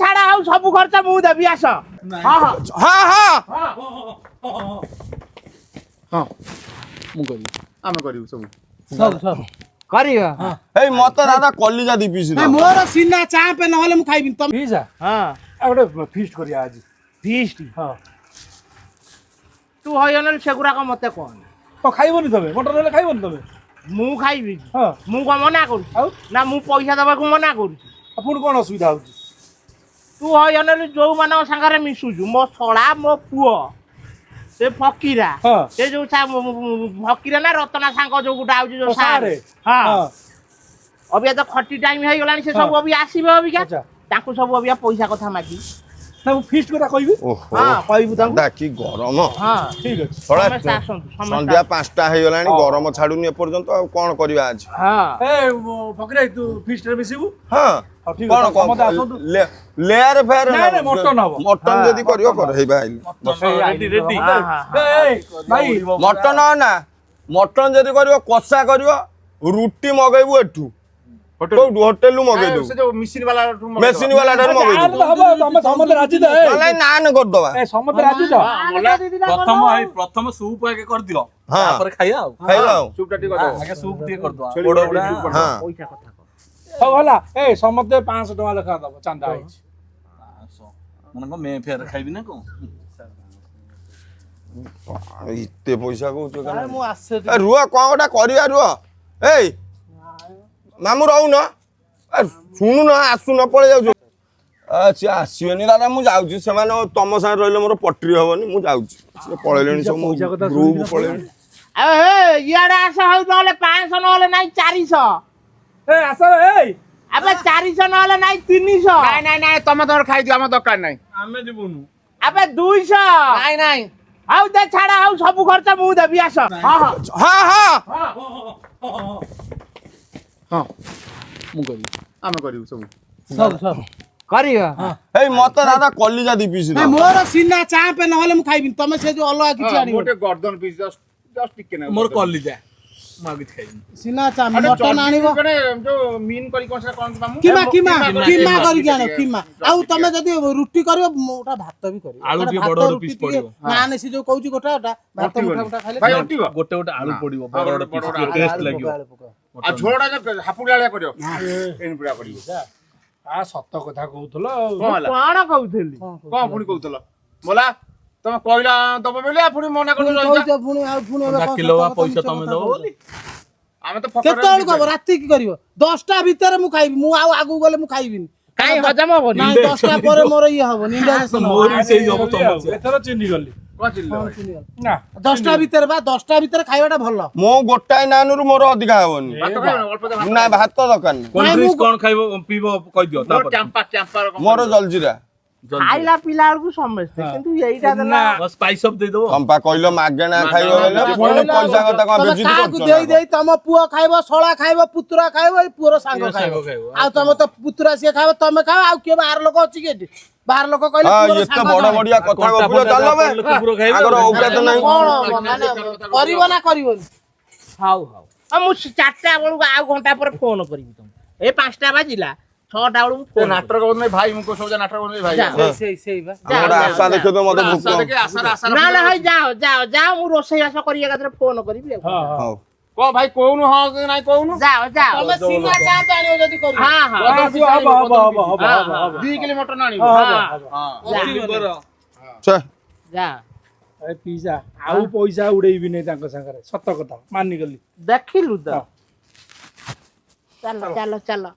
छाड़ा आउ सब खर्च मु देबी आस हां हां हां हां हां मु करी आमे करिउ सब सब करियो ए मत दादा कलिजा दी पीस दे मोर सीना चा पे नहले मु खाइबिन तुम पिजा हां एगोटे फीस्ट करिया आज फीस्ट हां तू हयनल सेगुरा का मते कोन तो खाइबनी तबे मटन ले खाइबनी तबे मु खाइबी हां मु को मना करू ना मु पैसा दबा को मना करू आपण कोन असुविधा होची तू हयनल जो मानो संगारे मिसुजु मो सळा मो पुओ से फकीरा हाँ। से जो फकीरा ना रतना सांग जो गुटा आउजी जो सारे हां अभी तो खटी टाइम हे गलानी से सब अभी आसीबे अभी क्या अच्छा ताकू सब अभी पैसा कथा मागी ना मु फीस्ट करा कहबी ओहो हां कहबू ताकू डाकी गरम हां ठीक अछि समस्त आसंतु संध्या 5टा हे गलानी गरम छाडुनी ए पर्यंत आ कोन करबा आज हां ए फकरे तू फीस्ट रे मिसिबू हां ठीक कोन अछि समते आसंतु लेयर फेर नहीं, नहीं, मटन हबो। मटन जदी करियो कर हे भाई रेडी रेडी हाँ, हाँ, ए भाई मटन ना मटन जदी करियो कसा करियो रुटी मगैबू एठू होटल मगै दू से जो मशीन वाला मेसिन वाला डर मगै यार दू तो हबो तमे समते राजी दे चले नान कर दवा ए समते राजी दे प्रथम सूप आगे कर दियो हाँ। तापर खाइया खाइला सूपटा टी कर आगे सूप दिए कर दो छेली बड़ बड़ी बड़ा सूप हां पैसा कथा हो होला ए समते 500 टका लेखा दबो चांदा आइछ मन को मैं फेर खाइबी ना को इते पैसा कहू अरे मु आसे ए रुआ कोन गोटा करिया रुआ ए मामू रहू न सुनु न आसु न पळे जाउ अच्छा आसीओनी दादा मु जाउची सेमाने तम साथ रहले मोर पटरी हबनी मु जाउची से पळेलेनी सब ग्रुप पळेलेनी ए इयाडे आस हो नले 500 नले नाही 400 ए आसा ए अबे 400 नले नाही 300 নাই নাই নাই তুমি তোর খাই দিও আমার দরকার নাই आमे दिबुनु अबे 200 নাই নাই आउ दे छाड़ा आउ सब खर्च मु देबी आस हां हां हां हां हां मु करी আমি করিউ सब सब करियो ए मत दादा कलिजा दी पीस दे मोर सीना चा पे नहले मु खाइबिन तुम से जो अलग किछि आनी मोटे गर्दन पीस जस्ट टिके ना मोर कॉल लीजा मागित खाइबी सीना चा मटन आनिबो कने जो मीन करी कोन से कोन मामू किमा किमा किमा करी जानो किमा आउ तमे जदी रुटी करियो मोटा भात भी करियो आलू टिके बड़ बड़ पीस पड़ियो ना ने से जो कहू छी गोटा भात मुठा मुठा खाइले भाई ओटिबो गोटे गोटे आलू पड़ियो बड़ बड़ पीस टेस्ट लागियो आ झोलडा जो हापुडाळिया करियो एन पुरा करियो आ सत्य कथा कहउथलो कोन हला कोन कहउथली कोन पुनी कहउतला बोला तमे कहला दब बेले पुनी मना कर कहू पुणी आ पुणी किलो पैसा तमे दो बोली आमे तो केतळ को राती की करियो 10टा भीतर मु खाइबी मु आउ आगु गले मु खाइबिन काई हजम होबनी नाही 10टा पर मोर ई हबो इंडायजेशन मोर भी सही जब समस्या एथरा चिन्नी गली कोन चिल्लो ना 10टा भीतर बा 10टा भीतर खाइबाटा भलो मो गोटाई नानुरु मोर अधिका हबनी भात खाइबो अल्प दे ना भात दरकार नहीं कोल्ड ड्रिंक्स कोन खाइबो पीबो कह दियो भात तापर चंपा मोर जलजीरा खाइला पिला को समझते किंतु एईटा देला बस स्पाइस अप दे दो कंपा कहलो मागेना खाइबो बेले पुणी पैसा कथा को बेजित काकु करछ देई देई तम पुओ खाइबो सोळा खाइबो पुत्रा खाइबो ई पुरो सांग खाइबो आ तम तो पुत्रा से खाइबो तमे खाओ आ के बाहर लोक अछि के बाहर लोक कहले हां पुरो एते बड़ बढ़िया कथा गपुर चलबे कुकुरो खाइबो आगर औकात नहीं कोन माने करिवो ना करिवो हाउ हाउ आ मु 4टा बळु आ घंटा पर फोन करबी तुम ए 5टा बाजिला 6टा बळु फोन नाटक कोन नहीं भाई मुको सब नाटक कोन नहीं भाई सेई बा हमरा आशा देखो तो मते भूख आशा देखे आशा ना ना हई जाओ जाओ जाओ मु रोसई आस करी एकात्र फोन करबी हां हां हां को भाई कोनु हां कि नहीं कोनु जाओ जाओ तमे सीना चा पे आनियो जदी करियो हां हां हब 2 किलो मटन आनी हां हां छ जा ए पिज्जा आउ पैसा उड़ेइबी नै तांको संगरे सत्य कथा मानि गली देखिलु त चलो चलो चलो